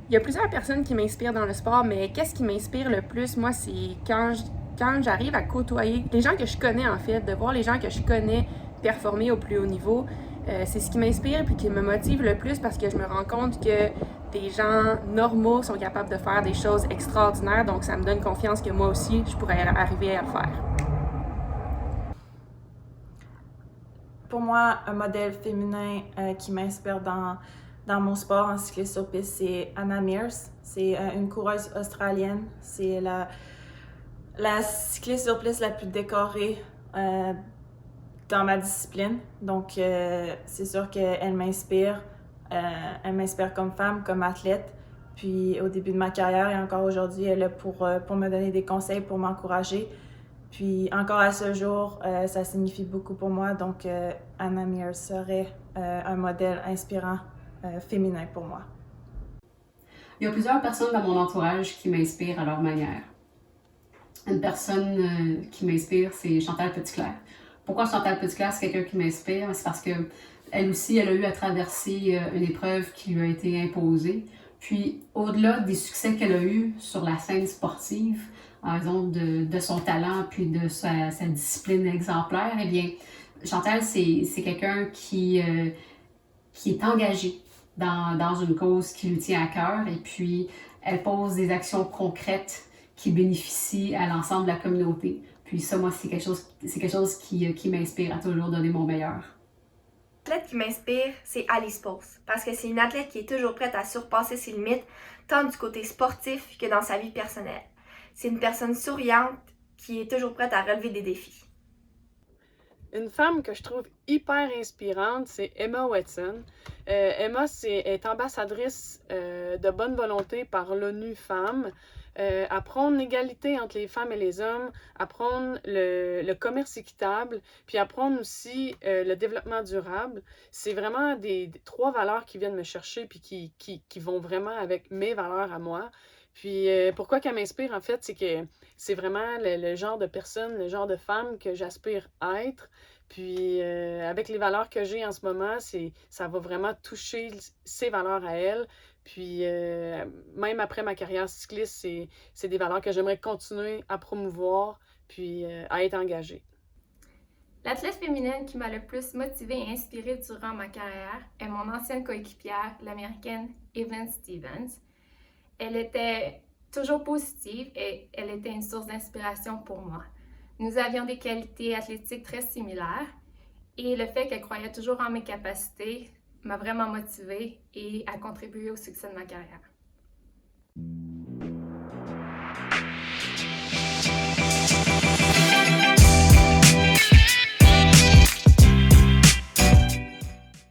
Il y a plusieurs personnes qui m'inspirent dans le sport, mais qu'est-ce qui m'inspire le plus, moi, c'est quand j'arrive à côtoyer les gens que je connais, en fait, de voir les gens que je connais performer au plus haut niveau. C'est ce qui m'inspire et qui me motive le plus parce que je me rends compte que des gens normaux sont capables de faire des choses extraordinaires, donc ça me donne confiance que moi aussi, je pourrais arriver à le faire. Pour moi, un modèle féminin qui m'inspire dans mon sport en cyclisme sur piste, c'est Anna Meares. C'est une coureuse australienne. C'est la cycliste sur piste la plus décorée dans ma discipline. Donc, c'est sûr qu'elle m'inspire. Elle m'inspire comme femme, comme athlète. Puis, au début de ma carrière et encore aujourd'hui, elle est là pour me donner des conseils, pour m'encourager. Puis encore à ce jour, ça signifie beaucoup pour moi. Donc, Anna Meares serait un modèle inspirant féminin pour moi. Il y a plusieurs personnes dans mon entourage qui m'inspirent à leur manière. Une personne qui m'inspire, c'est Chantal Petitclerc. Pourquoi Chantal Petitclerc, c'est quelqu'un qui m'inspire? C'est parce que elle aussi, elle a eu à traverser une épreuve qui lui a été imposée. Puis, au-delà des succès qu'elle a eus sur la scène sportive, en raison de son talent puis de sa discipline exemplaire, eh bien, Chantal, c'est quelqu'un qui est engagé dans une cause qui lui tient à cœur et puis elle pose des actions concrètes qui bénéficient à l'ensemble de la communauté. Puis ça, moi, c'est quelque chose qui m'inspire à toujours donner mon meilleur. L'athlète qui m'inspire, c'est Alice Pauls, parce que c'est une athlète qui est toujours prête à surpasser ses limites, tant du côté sportif que dans sa vie personnelle. C'est une personne souriante qui est toujours prête à relever des défis. Une femme que je trouve hyper inspirante, c'est Emma Watson. Emma est ambassadrice de bonne volonté par l'ONU Femmes. À prône l'égalité entre les femmes et les hommes, à prône le commerce équitable, puis à prône aussi le développement durable. C'est vraiment des trois valeurs qui viennent me chercher puis qui vont vraiment avec mes valeurs à moi. Puis pourquoi qu'elle m'inspire, en fait, c'est que c'est vraiment le genre de personne, le genre de femme que j'aspire à être. Puis avec les valeurs que j'ai en ce moment, ça va vraiment toucher ses valeurs à elle. Puis même après ma carrière cycliste, c'est des valeurs que j'aimerais continuer à promouvoir, puis à être engagée. L'athlète féminine qui m'a le plus motivée et inspirée durant ma carrière est mon ancienne coéquipière, l'américaine Evelyn Stevens. Elle était toujours positive et elle était une source d'inspiration pour moi. Nous avions des qualités athlétiques très similaires et le fait qu'elle croyait toujours en mes capacités m'a vraiment motivée et a contribué au succès de ma carrière.